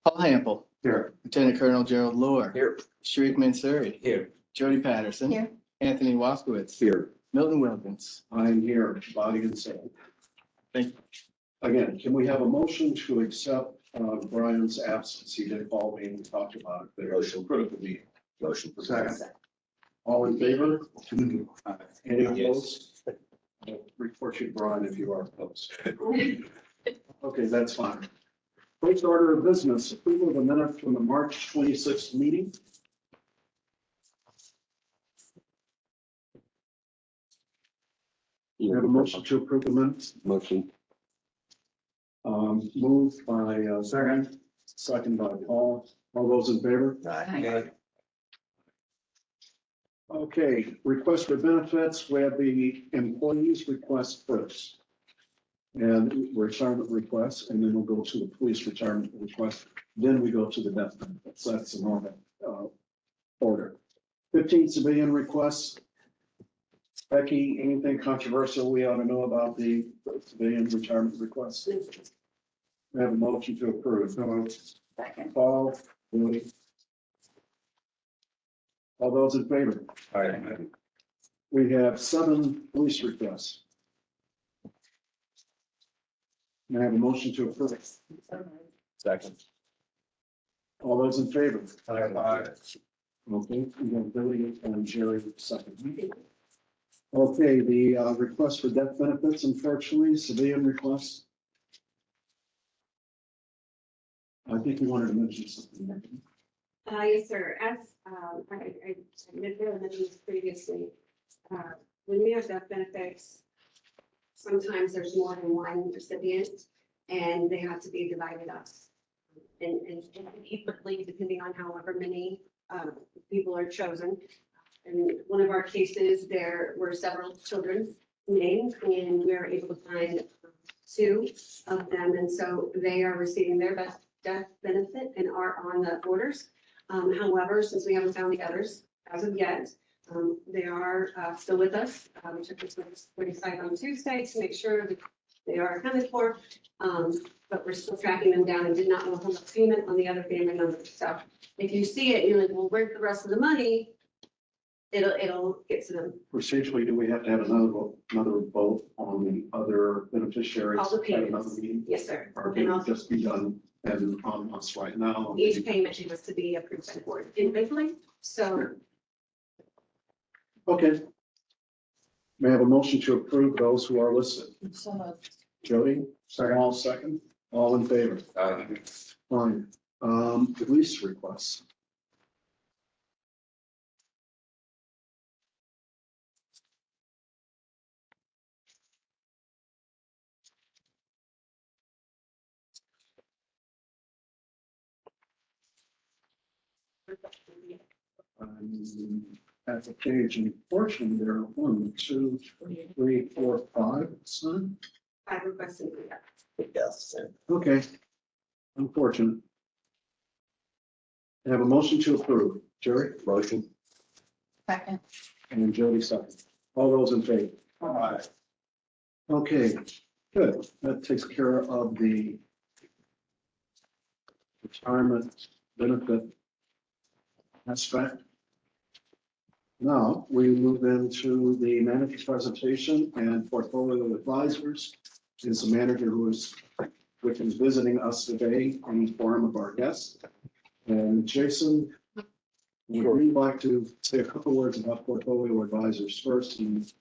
Paul Hample, Here. Lieutenant Colonel Gerald Lohr, Here. Sharif Mansuri, Here. Jody Patterson, Here. Anthony Waskowitz, Here. Milton Wilkins. I'm here, body and soul. Thank you. Again, can we have a motion to accept Brian's absence? He did call me and we talked about it. There was some critical meeting. Motion. Second. All in favor? Any opposed? Report you to Brian if you are opposed. Okay, that's fine. First order of business, approval of the minutes from the March 26th meeting. You have a motion to approve the minutes? Motion. Moved by second by Paul. All those in favor? Aye. Okay, request for benefits, we have the employees request first. And retirement request, and then we'll go to the police retirement request, then we go to the death benefits. That's the normal order. 15 civilian requests. Becky, anything controversial we ought to know about the civilian retirement request? We have a motion to approve. Second. Paul, Woody. All those in favor? We have 7 police requests. May I have a motion to approve? Second. All those in favor? Okay, we have Billy and Jerry second. Okay, the request for death benefits, unfortunately, civilian request. I think you wanted to mention something. Yes, sir. As I mentioned this previously, when we have death benefits, sometimes there's more than one recipient and they have to be divided up. And equally, depending on however many people are chosen. In one of our cases, there were several children named and we were able to find 2 of them. And so they are receiving their best death benefit and are on the orders. However, since we haven't found the others as of yet, they are still with us. We took this site on Tuesday to make sure that they are accounted for. But we're still tracking them down and did not know how much payment on the other family members. So if you see it, you're like, well, where's the rest of the money? It'll get to them. Procedurally, do we have to have another vote on the other beneficiaries? All the at another payments. meeting? Yes, sir. Or And can it also, just be done and on us right now? each payment has to be approved by the board individually. So Okay. May I have a motion to approve those who are listed? So moved. Jody, all second, all in favor? Fine. Police requests. At the page, unfortunately, there are 1, 2, 3, 4, 5, son. 5 requests and 3 others. Yes. Okay. Unfortunate. I have a motion to approve. Jerry Motion. Second. and Jody second. All those in favor? Okay, good. That takes care of the retirement benefit aspect. Now, we move into the manager's presentation and portfolio advisors. Is the manager who is visiting us today in the form of our guests. And Jason, would we like to say a couple words about portfolio advisors first and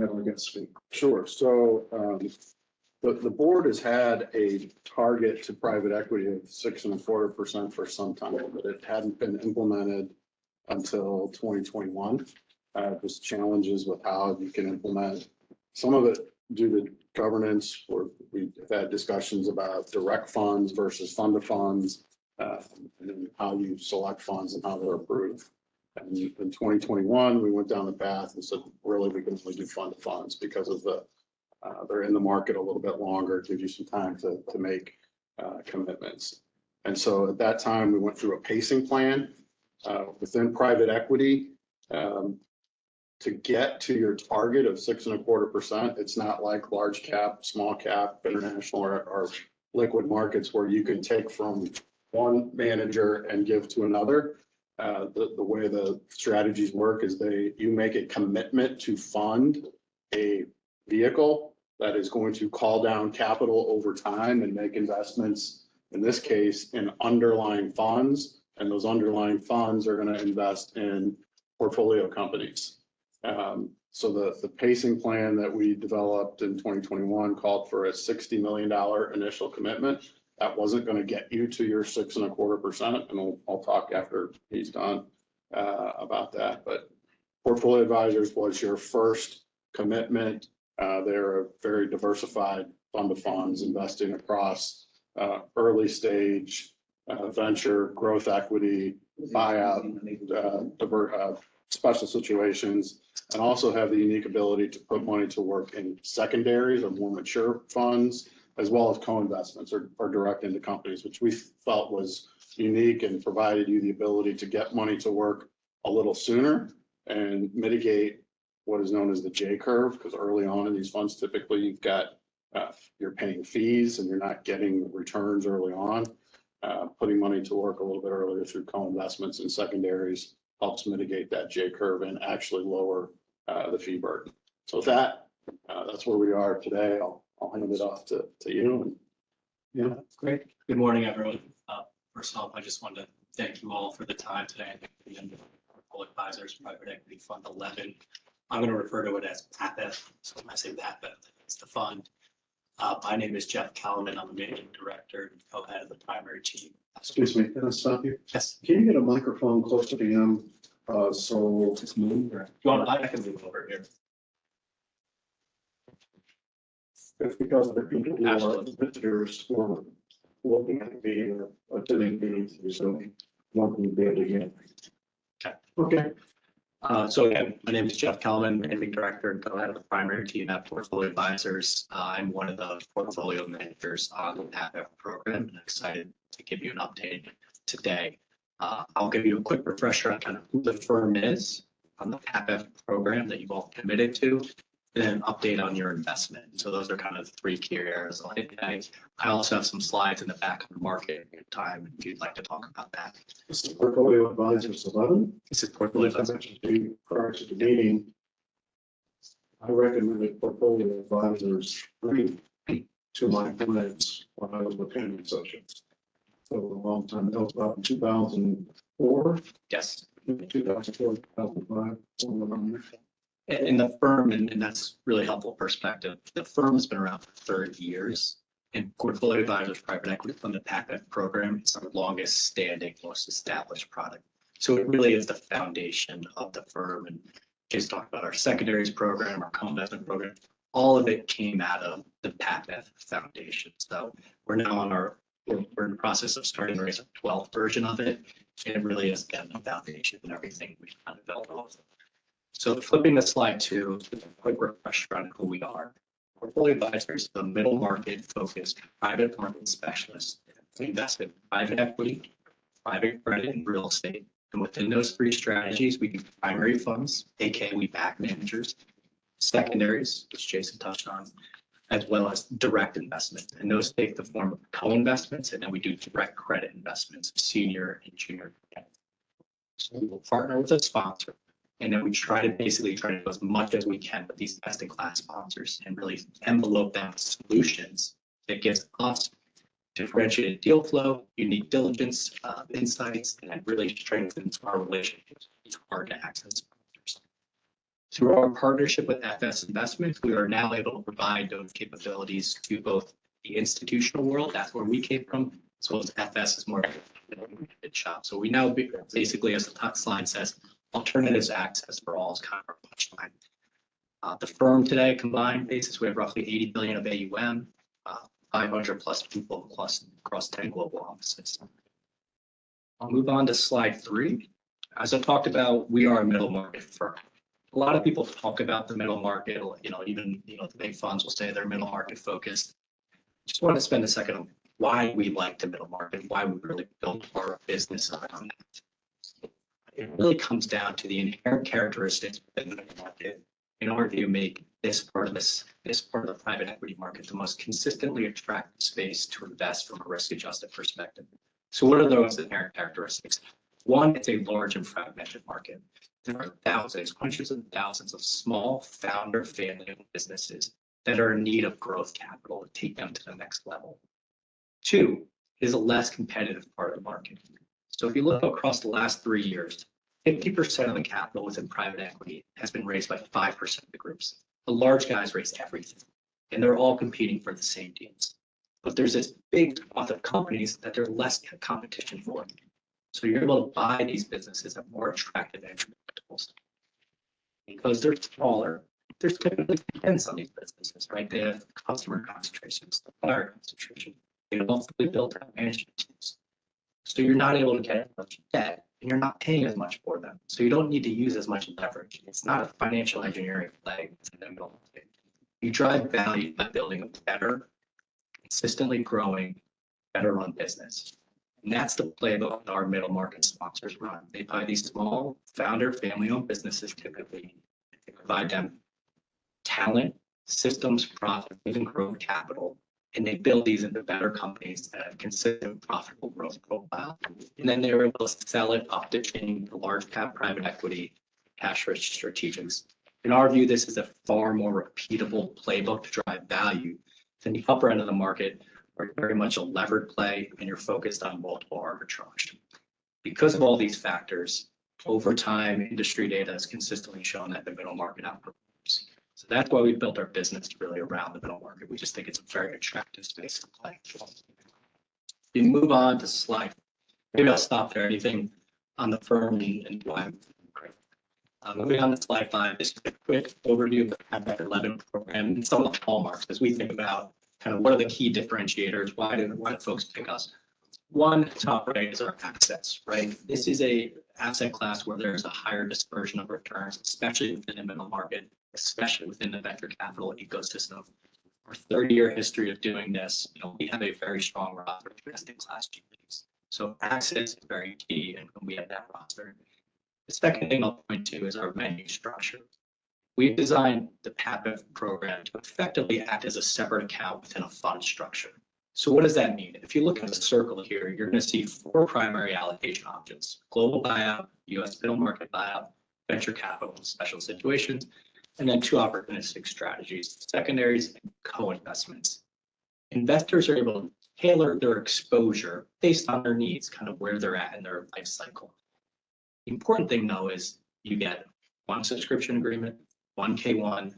have our guest speak? Sure. So the board has had a target to private equity of 6.25% for some time, but it hadn't been implemented until 2021. There's challenges with how you can implement some of it due to governance, where we've had discussions about direct funds versus fund of funds, and how you select funds and how they're approved. And in 2021, we went down the path and said, really, we can only do fund of funds because of they're in the market a little bit longer, gives you some time to make commitments. And so at that time, we went through a pacing plan within private equity. To get to your target of 6.25%, it's not like large cap, small cap, international or liquid markets where you can take from one manager and give to another. The way the strategies work is you make a commitment to fund a vehicle that is going to call down capital over time and make investments, in this case, in underlying funds. And those underlying funds are going to invest in portfolio companies. So the pacing plan that we developed in 2021 called for a $60 million initial commitment. That wasn't going to get you to your 6.25%. And I'll talk after he's done about that. But Portfolio Advisors was your first commitment. They're a very diversified fund of funds investing across early stage, venture, growth equity, buyout, special situations, and also have the unique ability to put money to work in secondaries or more mature funds, as well as co-investments or direct into companies, which we felt was unique and provided you the ability to get money to work a little sooner and mitigate what is known as the J curve, because early on in these funds, typically you're paying fees and you're not getting returns early on. Putting money to work a little bit earlier through co-investments and secondaries helps mitigate that J curve and actually lower the fee burden. So with that, that's where we are today. I'll hand it off to you. Yeah, Great. Good morning, everyone. First off, I just wanted to thank you all for the time today. The Portfolio Advisors Private Equity Fund 11. I'm going to refer to it as PAPF. So when I say PAPF, it's the fund. My name is Jeff Kallman. I'm the managing director and co-head of the primary team. excuse me, can I stop you? Yes. Can you get a microphone closer to him? So Just move. You want? I can move over here. it's because of the people who are Absolutely. visitors who are looking at the attending meetings, so one can be able to hear. Okay. Okay. So again, my name is Jeff Kallman, managing director and co-head of the primary team at Portfolio Advisors. I'm one of the portfolio managers on the PAPF program and excited to give you an update today. I'll give you a quick refresher on kind of who the firm is on the PAPF program that you've all committed to, and then an update on your investment. So those are kind of the three key areas. I also have some slides in the back of the market time if you'd like to talk about that. This is Portfolio Advisors 11. This is Portfolio As I Advisors. mentioned to you prior to the meeting, I recommended Portfolio Advisors 3 to my clients when I was with Henry Associates. So a long time, that was about in 2004, Yes. 2004, 2005, somewhere around there. In the firm, and that's really helpful perspective, the firm has been around for 30 years. And Portfolio Advisors Private Equity Fund, the PAPF program, is our longest standing, most established product. So it really is the foundation of the firm. And just talk about our secondaries program, our co-investment program, all of it came out of the PAPF foundation. So we're now we're in the process of starting to raise a 12th version of it. And it really has been the foundation and everything we've kind of built off. So flipping to slide 2, just a quick refresher on who we are. Portfolio Advisors is the middle market focused private market specialist. We invest in private equity, private credit, and real estate. And within those three strategies, we do primary funds, aka we back managers, secondaries, which Jason touched on, as well as direct investment. And those take the form of co-investments, and then we do direct credit investments, senior and junior debt. So we will partner with a sponsor. And then we try to do as much as we can with these best in class sponsors and really envelope them with solutions that gives us differentiated deal flow, unique diligence, insights, and really strengthens our relationships. It's hard to access sponsors. Through our partnership with FS Investments, we are now able to provide those capabilities to both the institutional world, that's where we came from, as well as FS is more of a shop. So we now basically, as the top slide says, alternatives access for all is kind of our punchline. The firm today, combined basis, we have roughly 80 billion of AUM, 500 plus people across 10 global offices. I'll move on to slide 3. As I talked about, we are a middle market firm. A lot of people talk about the middle market, even the big funds will say they're middle market focused. Just want to spend a second on why we like the middle market, why we really built our business on that. It really comes down to the inherent characteristics of the middle market in order to make this part of the private equity market the most consistently attractive space to invest from a risk-adjusted perspective. So what are those inherent characteristics? One, it's a large and fragmented market. There are thousands, hundreds of thousands of small founder family businesses that are in need of growth capital to take them to the next level. Two, it is a less competitive part of the market. So if you look across the last 3 years, 50% of the capital within private equity has been raised by 5% of the groups. The large guys raise everything, and they're all competing for the same deals. But there's this big swath of companies that there's less competition for. So you're able to buy these businesses at more attractive entry multiples. Because they're smaller, there's typically depends on these businesses, right? They have customer concentration, supplier concentration. They have fully built out management teams. So you're not able to get as much debt and you're not paying as much for them. So you don't need to use as much leverage. It's not a financial engineering play in the middle of it. You drive value by building a better, consistently growing, better run business. And that's the playbook that our middle market sponsors run. They buy these small founder family-owned businesses typically. They provide them talent, systems, profit, and growth capital. And they build these into better companies that have consistent profitable growth profile. And then they're able to sell it up to the large cap private equity, cash rich strategics. In our view, this is a far more repeatable playbook to drive value than the upper end of the market, where you're very much a levered play and you're focused on multiple arbitrage. Because of all these factors, over time, industry data has consistently shown that the middle market outperforms. So that's why we built our business really around the middle market. We just think it's a very attractive space to play. You move on to slide. Maybe I'll stop there. Anything on the firm and why? Great. Moving on to slide 5, just a quick overview of the PAPAC 11 program and some of the hallmarks as we think about kind of what are the key differentiators. Why do folks pick us? One, top right is our assets, right? This is a asset class where there's a higher dispersion of returns, especially within the middle market, especially within the venture capital ecosystem. Our 30-year history of doing this, we have a very strong roster of best-in-class GPs. So access is very key, and we have that roster. The second thing I'll point to is our menu structure. We've designed the PAPAC program to effectively act as a separate account within a fund structure. So what does that mean? If you look at the circle here, you're going to see 4 primary allocation options: global buyout, U.S. middle market buyout, venture capital, special situations, and then 2 opportunistic strategies, secondaries, and co-investments. Investors are able to tailor their exposure based on their needs, kind of where they're at in their life cycle. The important thing, though, is you get 1 subscription agreement, 1 K1,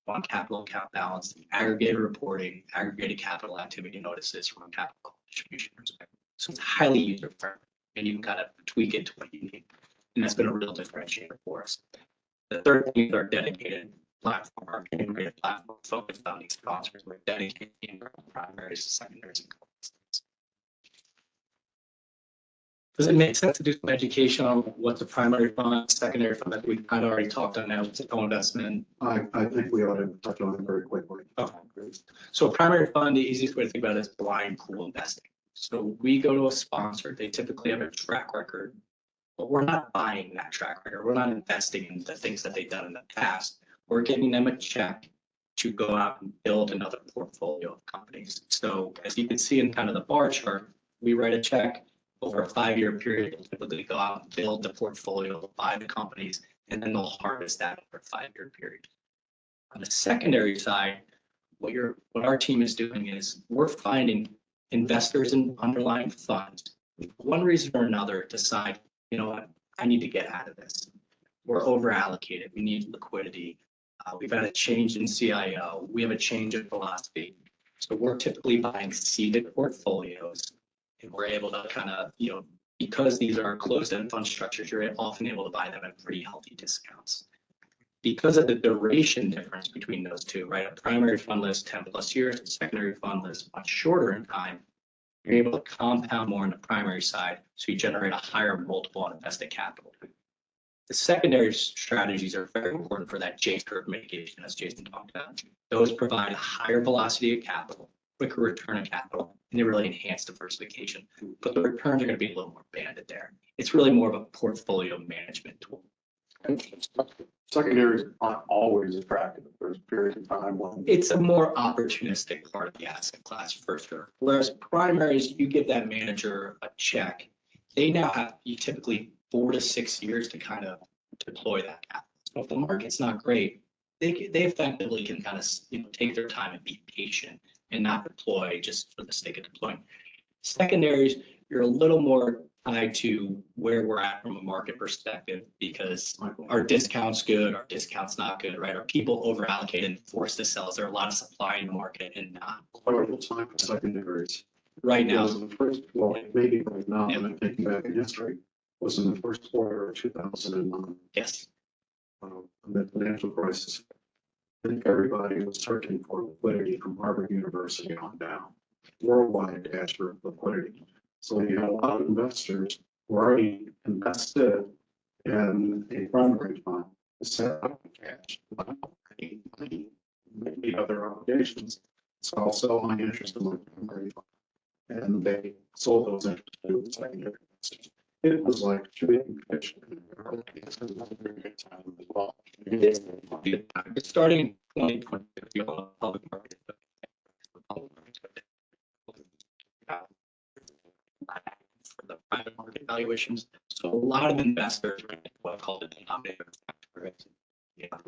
1 capital account balance, aggregated reporting, aggregated capital activity notices from a capital distribution perspective. So it's highly user-friendly, and you can kind of tweak it to what you need. And that's been a real differentiator for us. The third thing is our dedicated platform, our integrated platform focused on these sponsors with dedicated primaries, secondaries, and co-investments. Does it make sense to do some education on what's a primary fund, secondary fund that we kind of already talked on now, what's a co-investment? I think we ought to touch on it very quickly. Okay, great. So a primary fund, the easiest way to think about it is blind pool investing. So we go to a sponsor, they typically have a track record, but we're not buying that track record. We're not investing in the things that they've done in the past. We're giving them a check to go out and build another portfolio of companies. So as you can see in kind of the bar chart, we write a check over a 5-year period. They'll typically go out and build the portfolio, buy the companies, and then they'll harvest that over a 5-year period. On the secondary side, what our team is doing is we're finding investors in underlying funds, for one reason or another, decide, you know what, I need to get out of this. We're over allocated. We need liquidity. We've had a change in CIO. We have a change in philosophy. So we're typically buying seeded portfolios, and we're able to kind of, because these are closed-end fund structures, you're often able to buy them at pretty healthy discounts. Because of the duration difference between those two, right? A primary fund list 10+ years, a secondary fund list much shorter in time. You're able to compound more on the primary side, so you generate a higher multiple on invested capital. The secondary strategies are very important for that J-curve mitigation, as Jason talked about. Those provide a higher velocity of capital, quicker return of capital, and they really enhance diversification. But the returns are going to be a little more banded there. It's really more of a portfolio management tool. Secondaries aren't always attractive. There's periods of time when. It's a more opportunistic part of the asset class for sure. Whereas primaries, you give that manager a check, they now have typically 4 to 6 years to kind of deploy that capital. So if the market's not great, they effectively can kind of, take their time and be patient and not deploy just for the sake of deploying. Secondaries, you're a little more tied to where we're at from a market perspective because our discount's good, our discount's not good, right? Are people over allocated and forced to sell? Is there a lot of supply in the market and not Quite a little time for secondaries. right now? Was in the first, well, maybe right now, and I'm thinking back in history, was in the first quarter of 2009, Yes. the financial crisis. I think everybody was searching for liquidity from Harvard University on down, worldwide cash for liquidity. So you had a lot of investors who already invested in a primary fund, set up cash, maybe other obligations. So I'll sell my interest in my primary fund. And they sold those interests to the secondary investors. It was like shooting fish. It's a very good time as well. It's starting in 2020. Public market. For the private market valuations. So a lot of investors are in what I call the denominator effect. You guys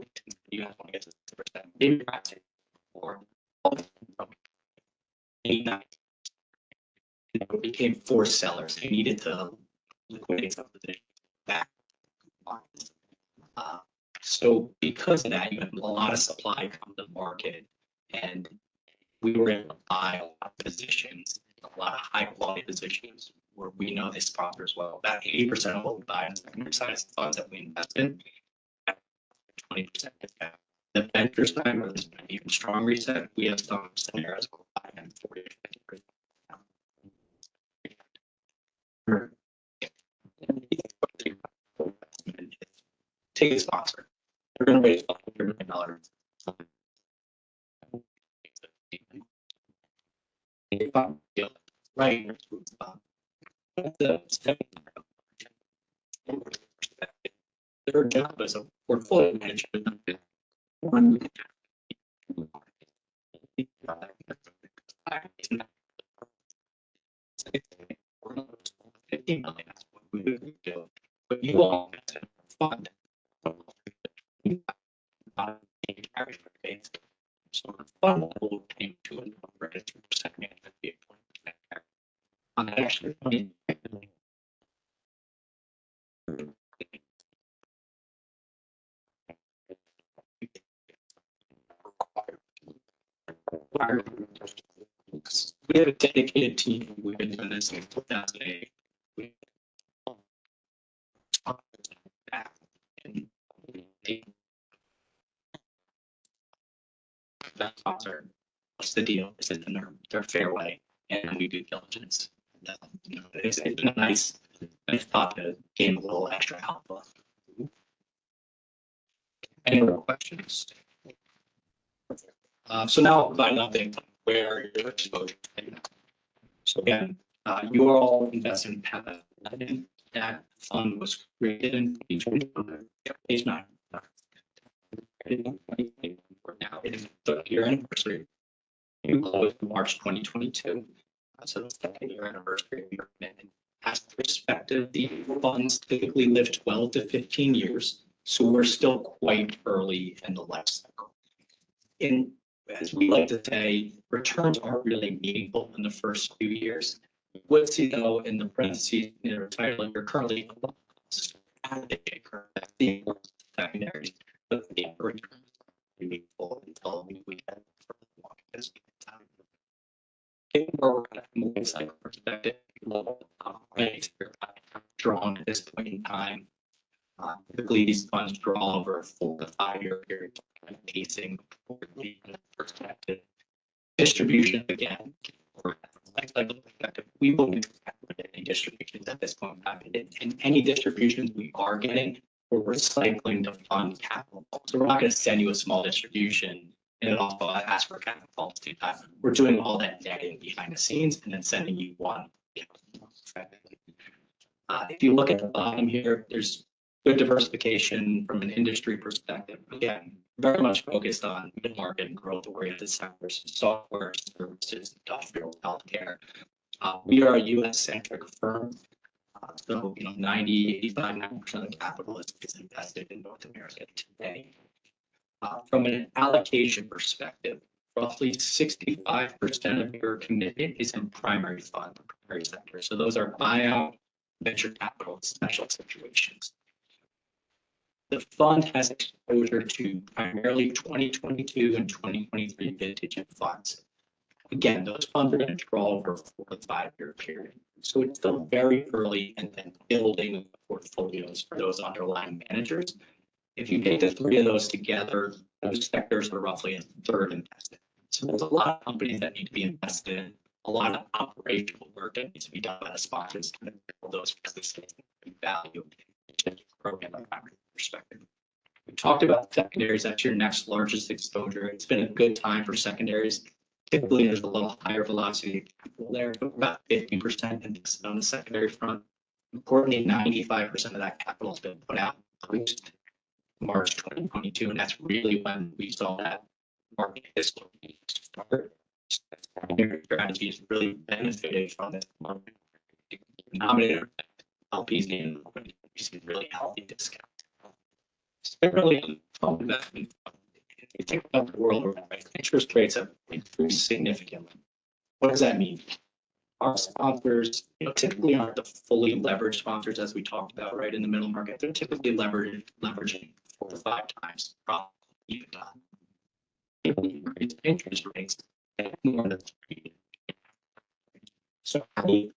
want to get to 6%, maybe not or became forced sellers. They needed to liquidate some position back. So because of that, you have a lot of supply come to the market, and we were able to buy a lot of positions, a lot of high quality positions where we know this prospers well. About 80% of what we buy on secondary side is funds that we invest in. 20%. The venture side, where there's been an even strong reset, we have some scenarios where we're buying 40 to 50%. Take a sponsor. They're going to raise $100 million. Right. Their job as a portfolio manager. One. $15 million. That's what we would do. But you all fund. So the fund level came to a number at 2% management fee of 20%. On actually, I mean, we have a dedicated team. We've been doing this since 2008. That sponsor, what's the deal? Is it in their fairway? And we do diligence. It's been a nice thought to gain a little extra alpha. Any other questions? So now I'll provide an update on where your exposure is. So again, you are all invested in PEPA. That fund was created in page 9. We're now hitting the 3rd year anniversary. You closed in March 2022. So the 2nd year anniversary of your commitment. As perspective, the funds typically live 12 to 15 years. So we're still quite early in the life cycle. And as we like to say, returns aren't really meaningful in the first few years. What see though in the parentheses in the title, you're currently secondaries, but the returns meaningful until we get this time. Where we're at from a cycle perspective, rates are drawn at this point in time. Typically, these funds draw over a 4 to 5 year period, pacing perspective. Distribution again, perspective, we won't expect any distributions at this point in time. And any distributions we are getting, we're recycling to fund capital. So we're not going to send you a small distribution and it also ask for capital calls 2 times. We're doing all that netting behind the scenes and then sending you one. If you look at the bottom here, there's Good diversification from an industry perspective. Again, very much focused on mid-market and growth-oriented sectors, software, services, industrial, healthcare. We are a US-centric firm. So, 90% of the capital is invested in North America today. From an allocation perspective, roughly 65% of your commitment is in primary fund, primary sector. So those are buyout, venture capital, special situations. The fund has exposure to primarily 2022 and 2023 vintage funds. Again, those funds are going to draw over a 4 to 5 year period. So it's still very early and then building portfolios for those underlying managers. If you take the three of those together, those sectors are roughly a third invested. So there's a lot of companies that need to be invested in, a lot of operational work that needs to be done by the sponsors to build those businesses value program perspective. We talked about secondaries. That's your next largest exposure. It's been a good time for secondaries. Typically, there's a little higher velocity of capital there, but about 50% invested on the secondary front. Importantly, 95% of that capital has been put out post March 2022, and that's really when we saw that market dislocation start. Secondary strategies really benefited from this market. Denominator LPs gain really healthy discount. Similarly, fund investment. If you think about the world around, interest rates have increased significantly. What does that mean? Our sponsors, typically aren't the fully leveraged sponsors as we talked about, right, in the middle market. They're typically leveraging 4 to 5 times profit EBITDA. Increased interest rates at more than 3. So how do you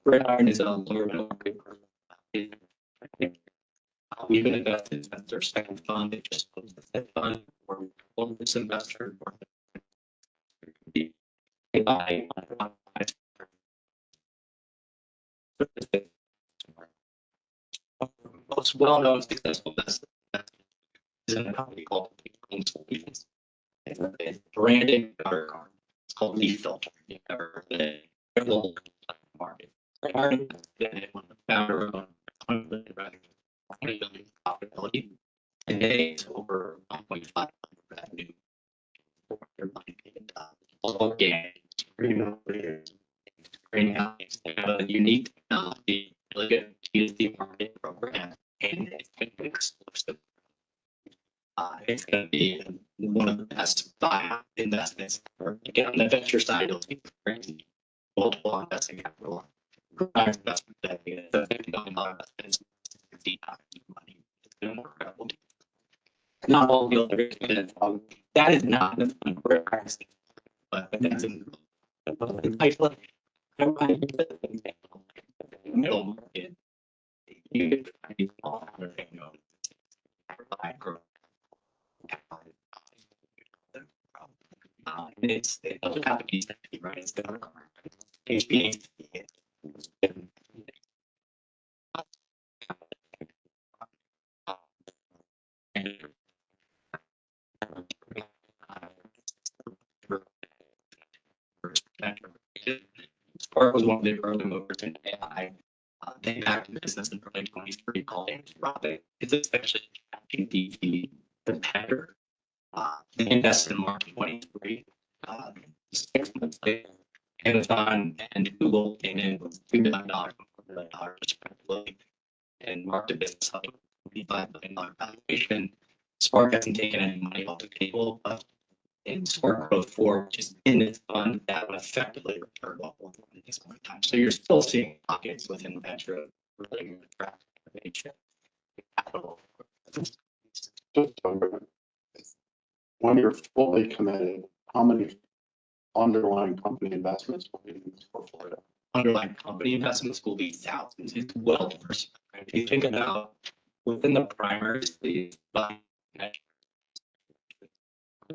Red Iron is a lower market. We've been invested in their second fund. It just closed the fifth fund. We're one this investor. Most well-known successful investment is in a company called Home Solutions. It's branding better card. It's called Leaf Filter. You've never heard of it. They're global market. Founder of 20 million profitability, and they over 1.5 revenue for their money being done. All gain, greenhouse, they have a unique technology, really good T2C market program, and it's going to be exclusive. It's going to be one of the best buyout investments. Again, on the venture side, it'll be crazy. Multiple investing capital. Investment that is a $50 million investment. Money. It's been more credible. Not all deals are committed. That is not the fund we're pricing, but that's in the pipeline. Middle market. You get all it's other companies, right? It's the HPA. Spark was one of the early movers in AI. They backed the business in early 2023 called Anthropic. It's essentially ChatGPT competitor. They invested in March 23. 6 months later, Amazon and Google came in with $2 million, $4 million respectively, and marked the business up to $25 million valuation. Spark hasn't taken any money off the table, but in Spark Growth 4, which is in this fund, that would effectively return what we're at this point in time. So you're still seeing pockets within venture really attractive innovation capital. When you're fully committed, how many underlying company investments will be in this portfolio? Underlying company investments will be thousands. It's well diversified. If you think about within the primaries,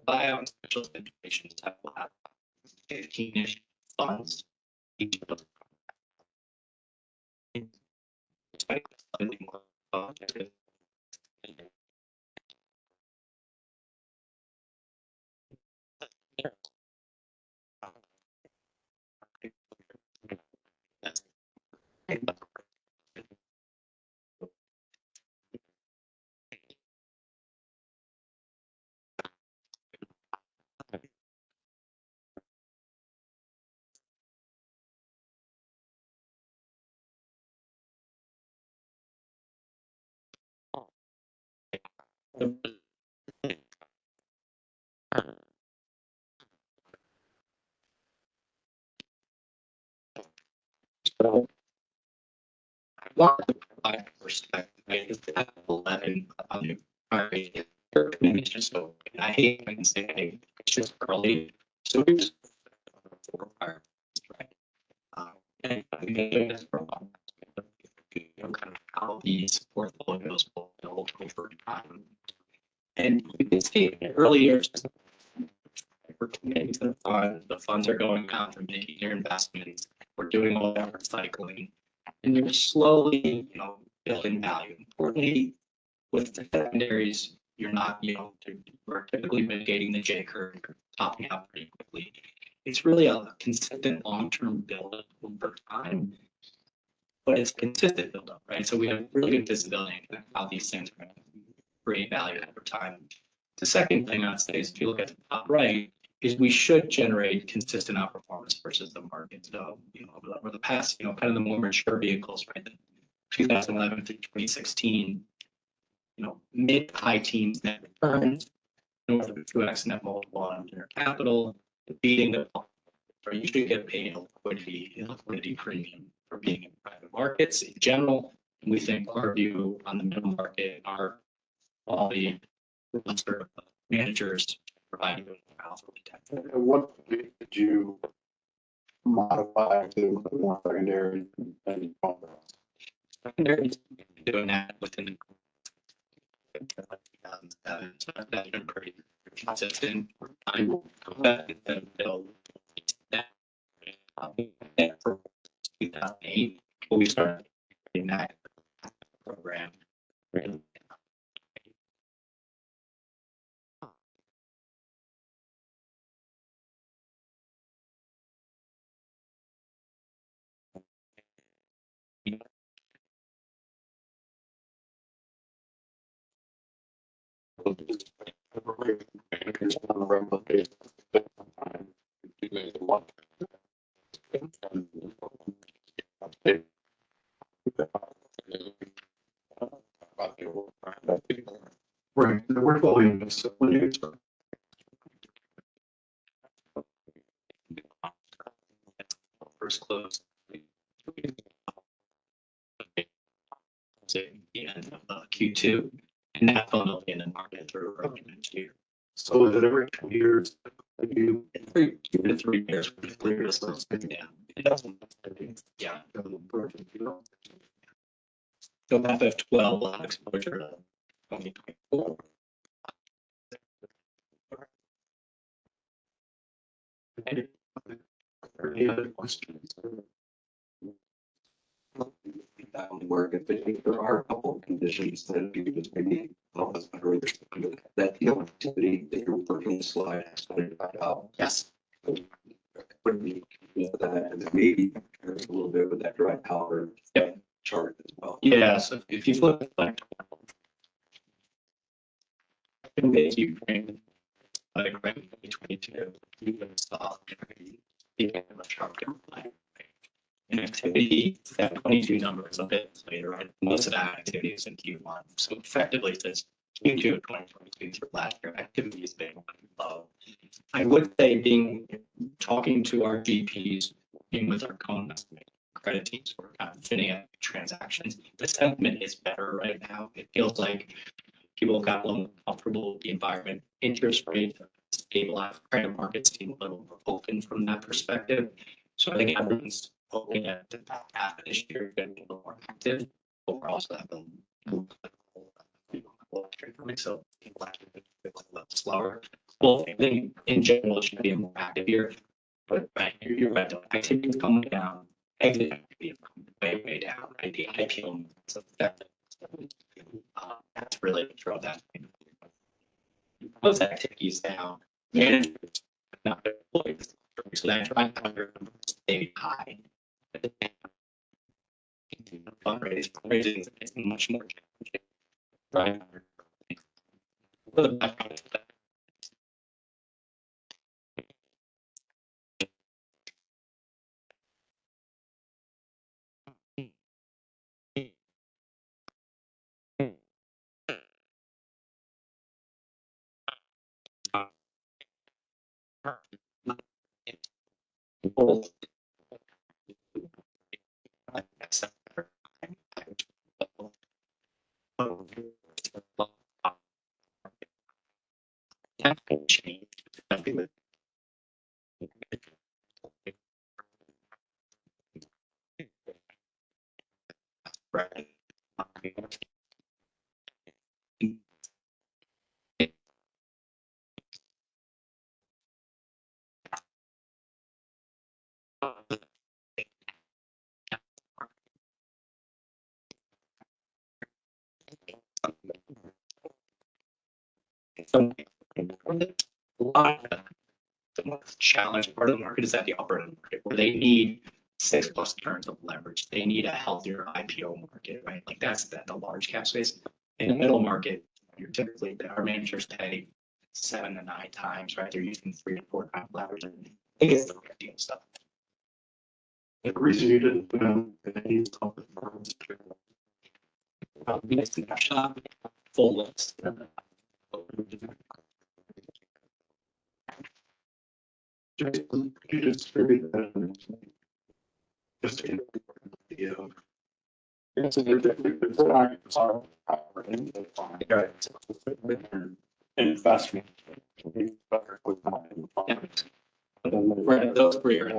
buyout and special education type will have 15-ish funds. Each of them. Despite slightly more budget. So I want to provide perspective. I just have 11 on the primary care committees just so, and I hate when you say, hey, it's just early. So we just right? And I've been doing this for a while. You know, kind of how these portfolios will build over time. And you can see in the early years, we're committing to the fund, the funds are going out, they're making their investments, we're doing all that recycling. And you're slowly, building value. Importantly, with the secondaries, you're not, we're typically mitigating the J curve, you're topping out pretty quickly. It's really a consistent long-term build over time, but it's consistent build up, right? So we have really good visibility into how these things are going to create value over time. The second thing I'd say is if you look at the top right, is we should generate consistent outperformance versus the market. So, over the past, kind of the more mature vehicles, right? 2011 through 2016, mid to high teens net returns, north of 2x net multiple on their capital, beating the, or you should get paid a liquidity premium for being in private markets in general. And we think our view on the middle market, our quality managers providing alpha protection. At what point did you modify to more secondary and Secondaries, doing that within the 2007, so that's been pretty consistent. I'm build that for 2008, when we started in that program. Right, we're fully in this. First close. The end of Q2, and that fund will be in the market through early next year. So is it every 2 years? Every 2 to 3 years, we're starts going down. It doesn't. Yeah. So FF12 will have exposure to 2024. Any other questions? That would work if there are a couple of conditions that you just maybe help us better understand that the activity that you're working the slide has to out. Yes. Would be that and maybe a little bit with that dry powder chart as well. Yeah, so if you look at like you bring like 2022, you can stop the sharp decline. And activity, that 22 number is a bit later, right? Most of that activity is in Q1. So effectively, this Q2 of 2022 through last year, activity has been low. I would say talking to our GPs, being with our co-investment credit teams, we're kind of fitting out transactions. The sentiment is better right now. It feels like people have got a little comfortable with the environment. Interest rates stabilized, credit markets seem a little more open from that perspective. So I think everyone's hoping at the back half of this year going to be a little more active, but we're also having so people a little slower. Well, I think in general, it should be a more active year, but right, you're right, the activity is coming down, exit activity is coming way down, right, the IPO. So that's really what drove that. Those activities down, managers, not employees, so that trying to stay high. Fundraising is much more challenging, right? Both. Right. The most challenged part of the market is at the upper end of the market where they need 6+ turns of leverage. They need a healthier IPO market, right? Like that's the large cap space. In the middle market, you're typically, our managers pay 7 to 9 times, right? They're using 3 to 4 times leverage. And I think it's the right deal stuff. The reason you didn't put in any public funds. Nice snapshot, full list. Jason, could you distribute that? Just to get an idea of. It's a different. Investment. Right, those three are.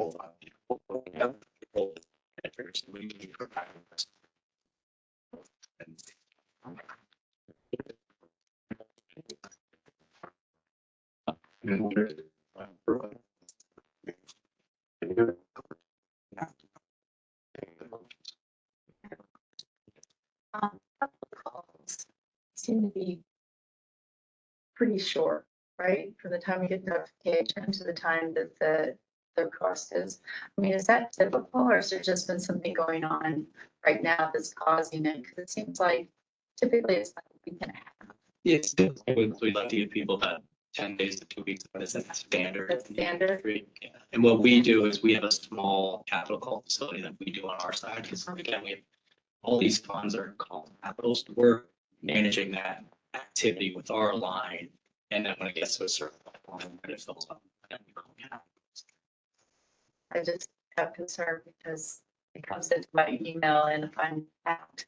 Calls seem to be pretty short, right? From the time you get notification to the time that the request is. I mean, is that typical or has there just been something going on right now that's causing it? Because it seems like typically it's like a week and a half. Yes, we like to give people about 10 days to 2 weeks, but it's a standard. That's standard. Yeah. And what we do is we have a small capital call facility that we do on our side, because again, we have all these funds are called capitals. We're managing that activity with our line. And then when it gets to a certain point, it fills up. And we call it capitals. I just have concern because it comes into my email and if I'm hacked,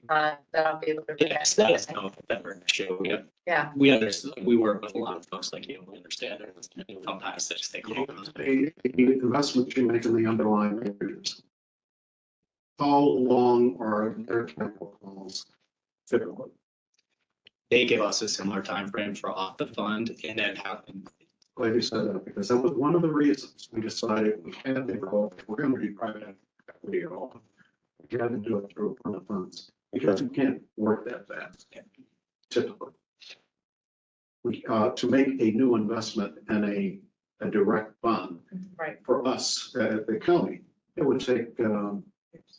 that I'll be able to. Yes, that is no better issue. Yeah, We understand, we work with a lot of folks like you, we understand it. Sometimes they just take hold of The investment you make in the underlying managers. How long are their capital calls typically? They give us a similar time frame for off the fund and then how. Glad you said that, because that was one of the reasons we decided we had to go, if we're gonna do private equity at all. We had to do it through fund of funds, because we can't work that fast typically. We, to make a new investment in a direct fund right. for us at the county, it would take,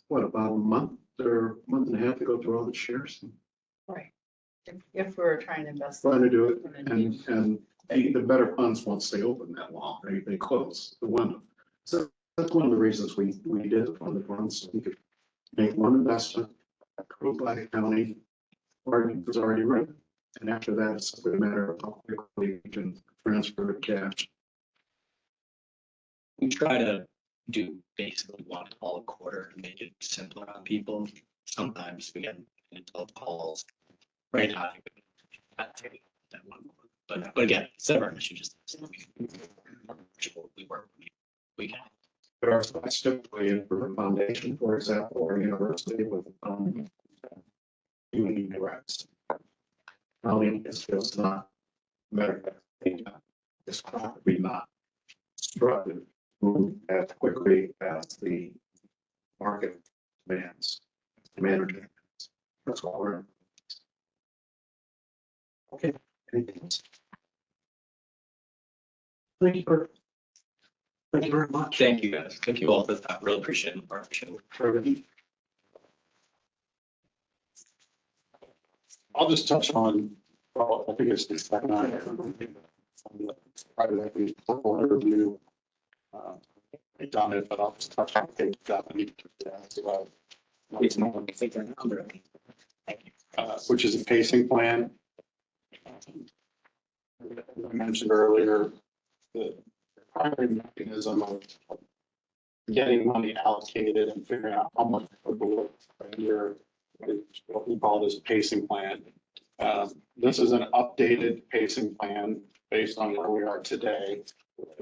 what, about a month or month and a half to go through all the shares? Right. If we're trying to invest. Trying to do it, and the better funds won't stay open that long, they close the window. So that's one of the reasons we did it on the funds, so we could make one investment approved by the county, or it was already written. And after that, it's simply a matter of how quickly we can transfer the cash. We try to do basically one call a quarter to make it simpler on people. Sometimes we get into calls. Right now, I think that one. But again, several issues just. We work, we can. But our spots typically for a foundation, for example, or a university with community directs. County is just not better. this cannot be not structured as quickly as the market demands. Demand demands. That's all we're. Okay. Anything else? Thank you very much. Thank you guys. Thank you all for that. Really appreciate the partnership. I'll just touch on, well, I think it's the second item. Private equity portfolio review. I've done it, but I'll just touch on page 7. Which is a pacing plan. As I mentioned earlier, the primary mechanism of getting money allocated and figuring out how much per year is what we call this pacing plan. This is an updated pacing plan based on where we are today.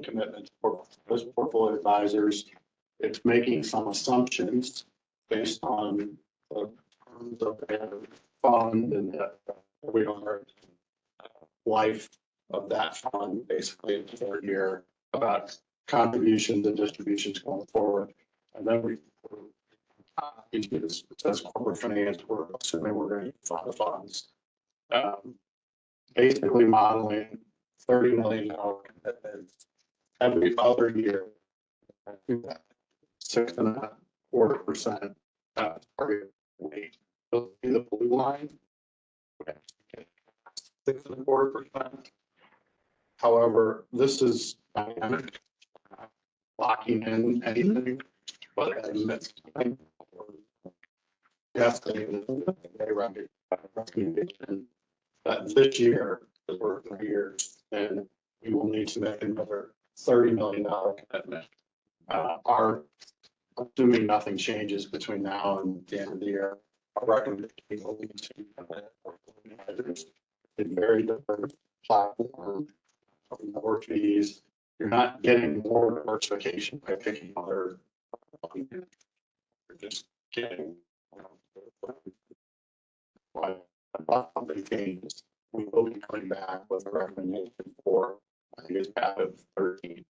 Commitment for those portfolio advisors. It's making some assumptions based on the terms of their fund and where we are life of that fund, basically in the 3rd year, about contributions and distributions going forward. And then we it says corporate finance, we're assuming we're going to fund the funds. Basically modeling $30 million commitments every other year. 6.25% target rate. You'll see the blue line. 6.25%. However, this is dynamic, locking in anything, but yes, they recommendation that this year, because we're 3 years, and we will need to make another $30 million commitment. Our assuming nothing changes between now and the end of the year, our recommendation will be to a very diverse platform, more fees. You're not getting more diversification by picking other. You're just getting. Why something changes, we will be coming back with a recommendation for, I think it's out of 13.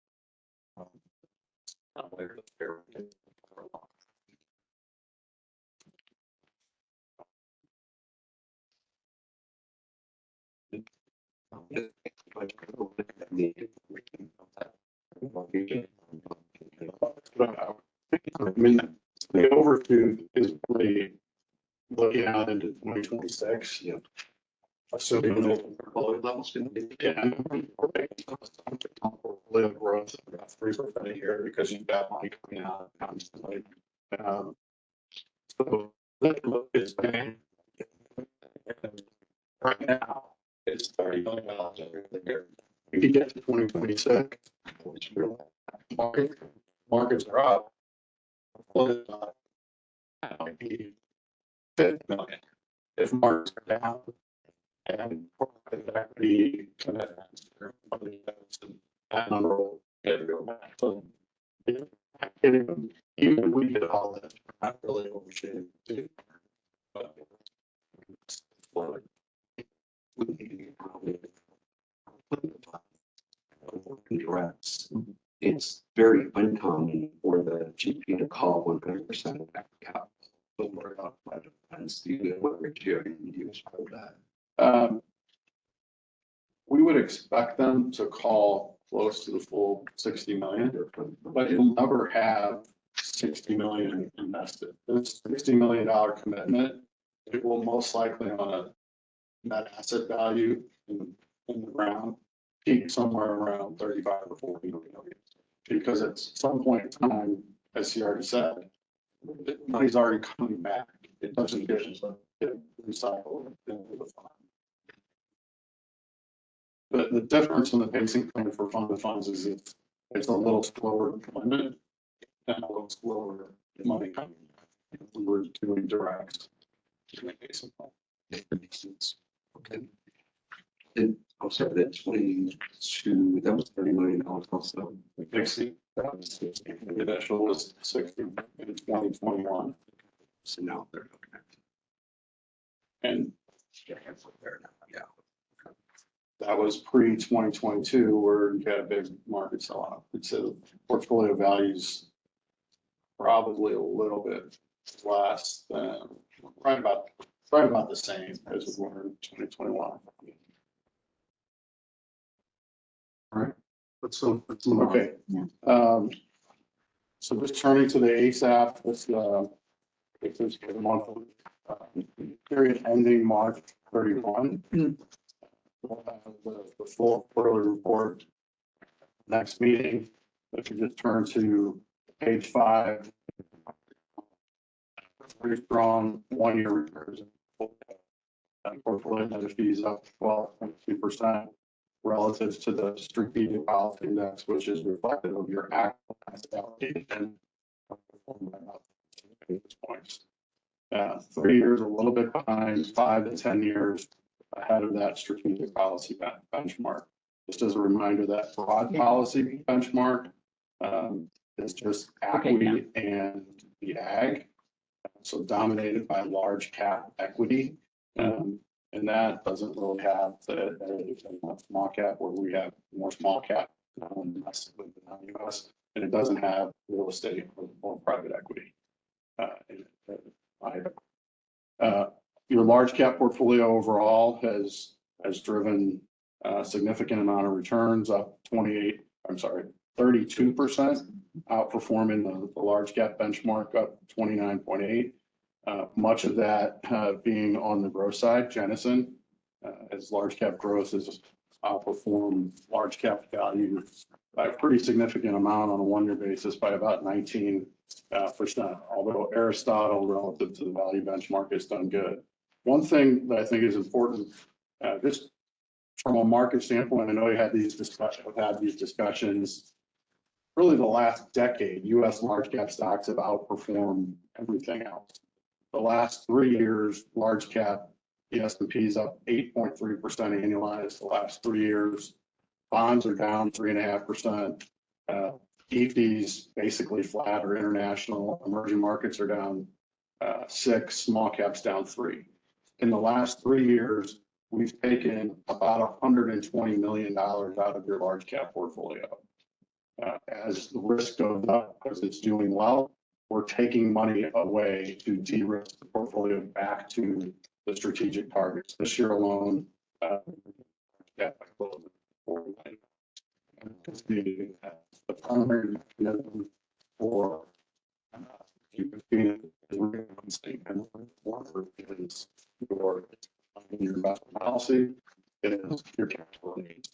Later this year. I mean, the overview is really looking out into 2026. Yeah. Assuming the portfolio levels can be. Yeah. Portfolio growth of about 3% a year because you've got money coming out constantly. So that look is bang. Right now, it's $30 million every year. We can get to 2026, which markets are up. Might be 50 million. If markets are down and private equity commitments or money that number will get to go back. So even if we get all that, we're not really overshooting too. But it's like, it's very uncommon for the GP to call 100% of that capital. So what about funds do you leverage you use for that? We would expect them to call close to the full 60 million, but you'll never have 60 million invested. This $60 million commitment, it will most likely on a net asset value in the ground peak somewhere around 35 or 40 million. Because at some point in time, as he already said, the money's already coming back. It doesn't get recycled into the fund. But the difference in the pacing plan for fund of funds is it's a little slower deployment and a little slower money coming back. We're doing direct. It makes sense. Okay. And also that 22, that was $30 million also. Dixie, that was 60. The initial was 60 in 2021. So now they're looking at. And Yeah, there now. Yeah. that was pre-2022 where you had a big market sell-off. It's a portfolio values probably a little bit less than, right about the same as we were in 2021. All right, let's move on. Okay. Yeah. So just turning to the ASAP, this is the month, period ending March 31. We'll have the full quarterly report next meeting. If you just turn to page 5, pretty strong 1-year returns. Portfolio net fees up 12.2% relative to the strategic policy index, which is reflective of your actual asset allocation. By about 2 basis points. 3 years a little bit behind, 5 to 10 years ahead of that strategic policy benchmark. Just as a reminder, that broad policy benchmark is just equity and the ag. So dominated by large cap equity. And that doesn't really have the small cap, where we have more small cap domestically than non-US, and it doesn't have real estate or private equity. Your large cap portfolio overall has driven a significant amount of returns, up 32%, outperforming the large cap benchmark, up 29.8. Much of that being on the growth side, Jennison, as large cap growth has outperformed large cap value by a pretty significant amount on a 1-year basis by about 19%. Although Aristotle relative to the value benchmark has done good. One thing that I think is important, just from a market standpoint, I know you had these discussions. Really, the last decade, U.S. large cap stocks have outperformed everything else. The last 3 years, large cap, the S&P is up 8.3% annualized. The last 3 years, bonds are down 3.5%. ETFs basically flat or international. Emerging markets are down 6, small caps down 3. In the last 3 years, we've taken about $120 million out of your large cap portfolio. As the risk goes up because it's doing well, we're taking money away to de-risk the portfolio back to the strategic targets. This year alone, the primary mechanism for your investment policy, it is your capital needs.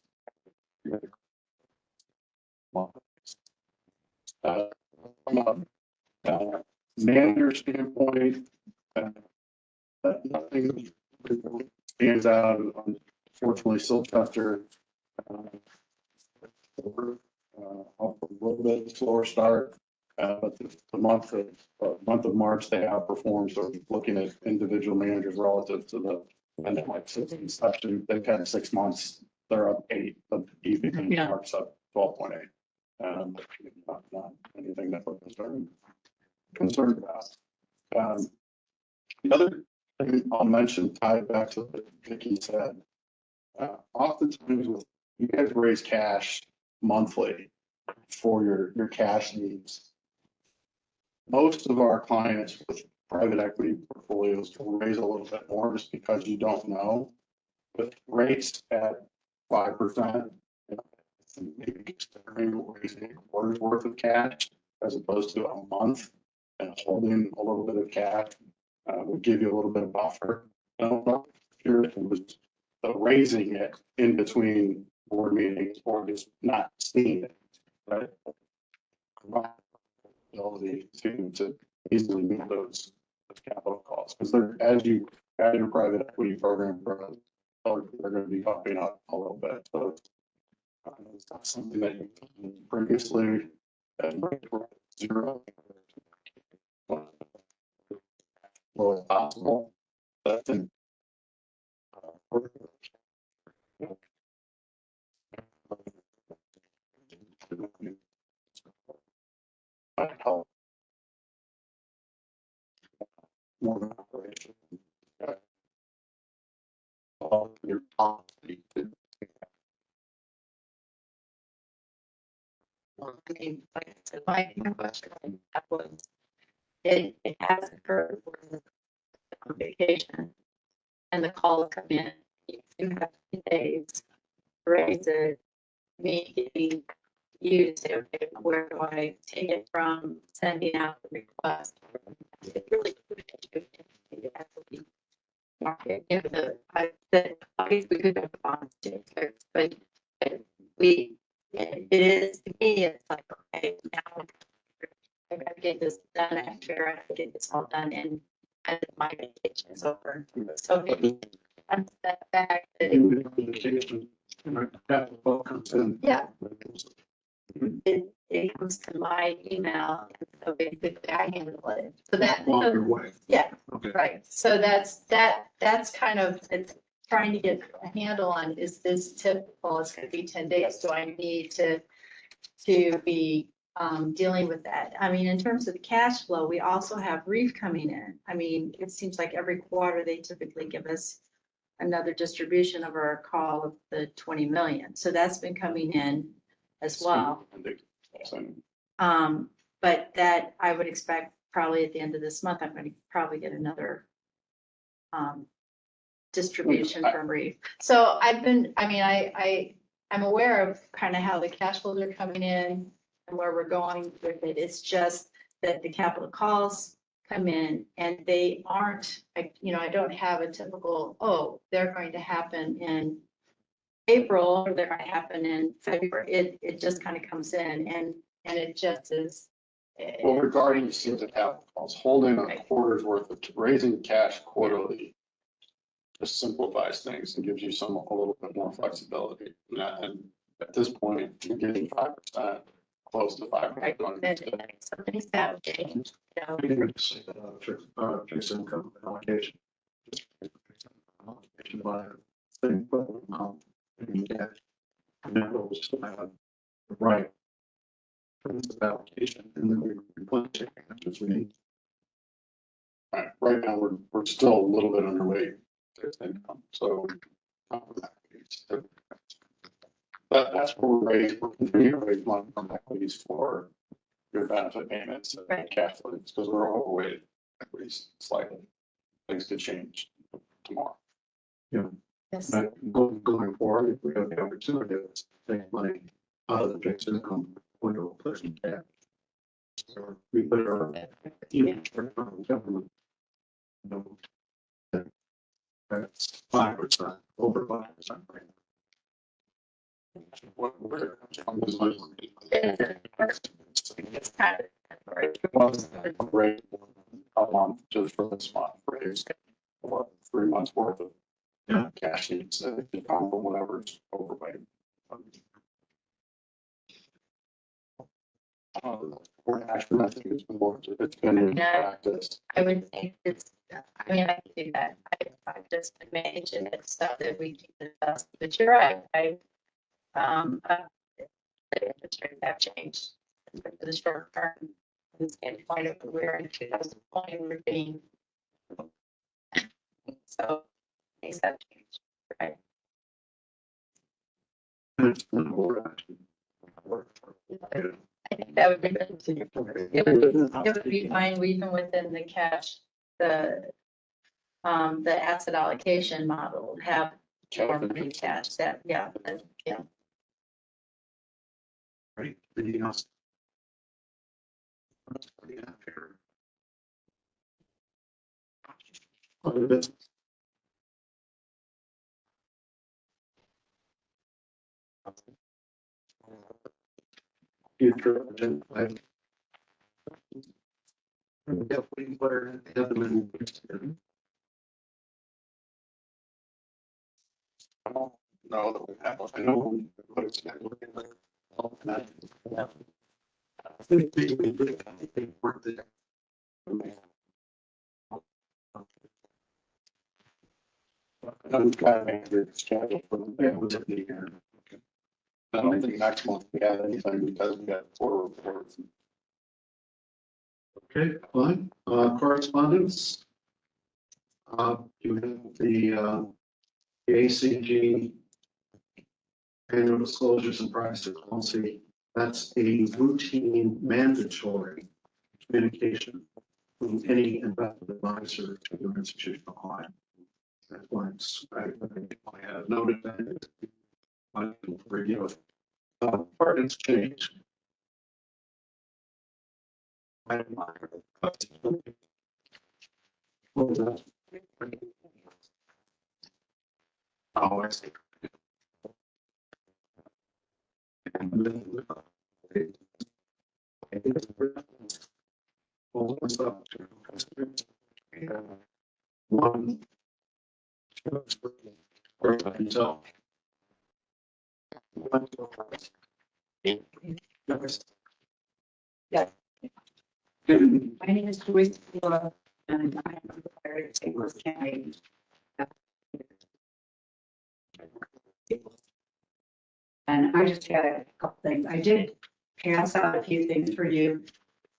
From a manager standpoint, nothing stands out. Unfortunately, Silchester, a little bit slower start, but the month of March they outperformed. So looking at individual managers relative to the inception, they've had 6 months. They're up 8. The EV marks up 12.8. Not anything that we're concerned about. The other thing I'll mention, tied back to what Vicki said, oftentimes with you guys raise cash monthly for your cash needs. Most of our clients with private equity portfolios will raise a little bit more just because you don't know. With rates at 5%, maybe considering raising a quarter's worth of cash as opposed to a month and holding a little bit of cash would give you a little bit of buffer. I don't know if it was raising it in between board meetings or just not seeing it, right? Ability to easily meet those capital costs, because they're, as your private equity program grows, they're going to be upping up a little bit. So it's not something that you previously at zero, low as possible. But I think might help more than operation. All your policy to I mean, like I said, my question that was, it has occurred on vacation and the calls come in, you have 2 days, to raise it, me getting you to say, okay, where do I take it from, sending out the request? It really could be market, you know, I said, obviously we could have gone to, but we, it is, to me, it's like, okay, now I gotta get this done, I figure I have to get this all done and my vacation is over. So maybe I'm step back, Communication, capital comes in. yeah, it comes to my email, and so basically I handle it. So that, Along your way. yeah, Okay. right, so that's kind of, it's trying to get a handle on, is this typical, it's gonna be 10 days, do I need to be dealing with that? I mean, in terms of the cash flow, we also have REEF coming in. I mean, it seems like every quarter, they typically give us another distribution of our call of the 20 million, so that's been coming in as well. But that I would expect probably at the end of this month, I'm going to probably get another distribution from REEF. So I've been, I mean, I'm aware of kind of how the cash flows are coming in and where we're going with it. It's just that the capital calls come in and they aren't, you know, I don't have a typical, oh, they're going to happen in April or they're going to happen in February. It just kind of comes in and it just is. Well, regarding the capital calls, holding a quarter's worth of raising cash quarterly just simplifies things and gives you a little bit more flexibility. And at this point, you're getting 5%, close to 5%. Right, and something's got to change, you know. Fixed income allocation. Allocation by thing, but, yeah. And that was, right. Principal allocation, and then we replenish it as we need. Right now, we're still a little bit underweight fixed income, so. That's where we're continuing to raise money from equities for your benefit payments and Right. cash flows, because we're overweight equities slightly. Things could change tomorrow. Yes. But going forward, if we have the opportunity to take money out of the fixed income, we're going to push it back. So we put our, even for government. You know, that's 5%, over 5%. Right? It's kind of, Rate a month just for this month, raise 3 months worth of cash needs, whatever's overweight. Or actually, I think it's been in practice. I would think it's, I mean, I can do that. I've just been managing it stuff that we can discuss, but you're right, the interest rates have changed for the short term. And point of we're in 2020, we're getting. So things have changed, right? I think that would be good. It would be fine, even within the cash, the asset allocation model, have more free cash that, yeah, yeah. Right, anything else? Other business? Future agenda item. Definitely where the other one is. I don't know that we have, I know what it's going to look like. I think we did, I think we're there. We've got to make your schedule for the end of the year. I don't think next month we have anything because we got 4 reports. Okay, fine. Correspondence. You have the ACG annual disclosures and privacy policy That's a routine mandatory communication from any investment advisor to their institutional client. That's why I have noted that. I can review it. Part of it's changed. Oh, I see. One. So. My name is Joyce Flora, and I am retired at St. Louis County. And I just had a couple things. I did pass out a few things for you,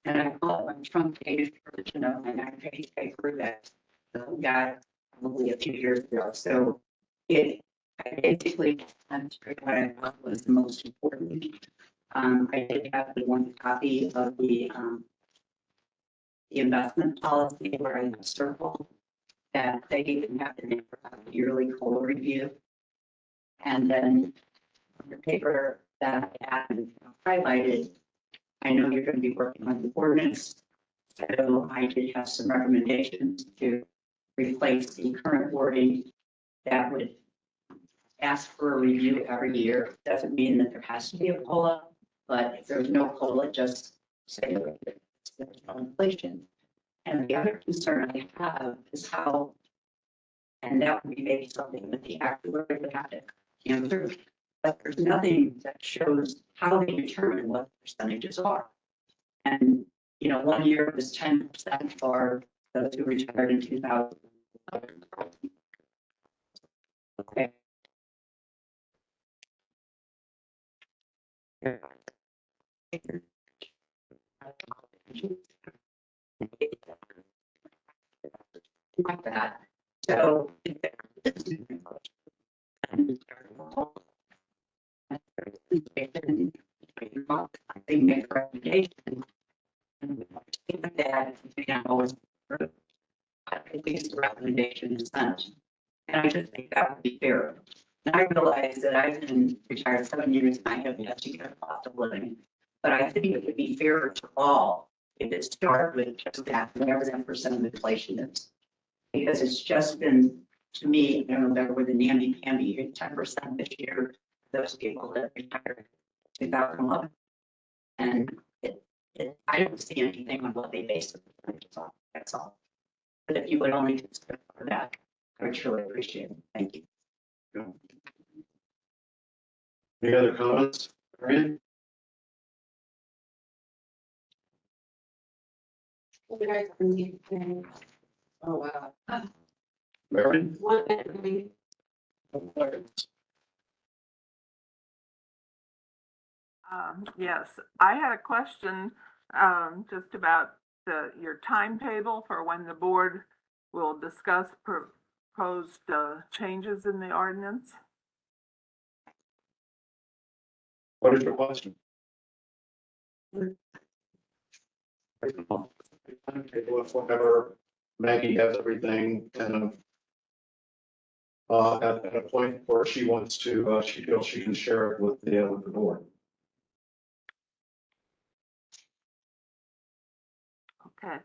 and I call it my truncated version of my 9-page paper that got probably a few years ago. So it I basically went through what I thought was the most important. I did have the one copy of the investment policy where I circled that they even have to make a yearly COLA review. And then the paper that I had highlighted, I know you're going to be working on the ordinance. So I did have some recommendations to replace the current wording that would ask for a review every year. Doesn't mean that there has to be a COLA, but if there's no COLA, just say that there's no inflation. And the other concern I have is how, and that would be maybe something that the actuary would have to answer, but there's nothing that shows how they determine what the percentages are. And, you know, 1 year it was 10% for those who retired in 2000. Okay. Like that. So. They make a recommendation. And that, you know, at least the recommendation is sent. And I just think that would be fair. And I realize that I've been retired 7 years and I have yet to get a cost of living. But I think it would be fairer to all if it started with just that, whatever that percent of inflation is. Because it's just been, to me, I don't know, better with the namby-pamby, 10% this year, those people that retired in 2011. And I don't see anything on what they base it on. That's all. But if you would only consider that, I would truly appreciate it. Thank you. Any other comments? Marion? Oh, wow. Marion? One minute. Yes, I had a question just about your timetable for when the board will discuss proposed changes in the ordinance. What is your question? Whenever Maggie has everything kind of at a point where she wants to, she feels she can share it with the board. Okay.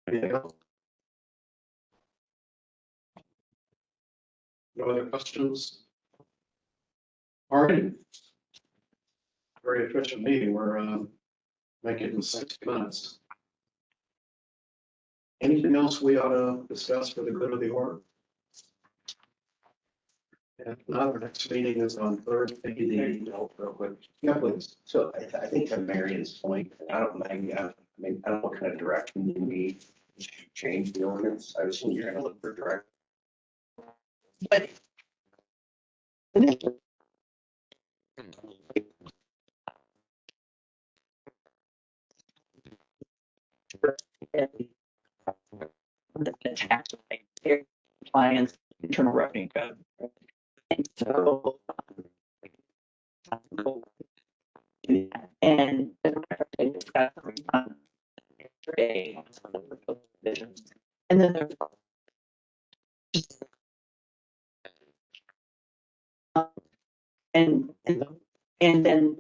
Anything else? No other questions? All right. Very efficient meeting. We're making it in 60 minutes. Anything else we ought to discuss for the good of the order? And now our next meeting is on Thursday. Real quick. Yeah, please. So I think to Marion's point, I don't mind, I mean, I don't know what kind of direction you need to change the ordinance. I assume you're gonna look for direct. But. The tax rate, compliance, internal revenue code. And so And as a matter of fact, they discussed the refund yesterday on some of the proposed provisions. And then there's and and then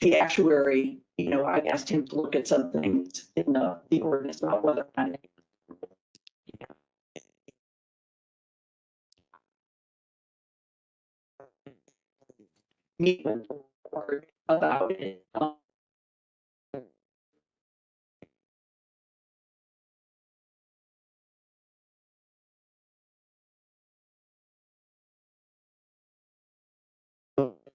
the actuary, I asked him to look at some things in the ordinance about whether or not meet with the board about it. Okay.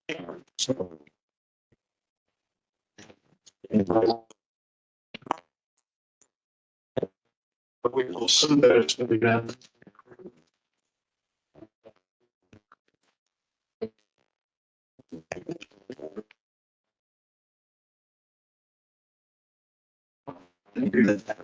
But we will assume that it's going to be done. I think that-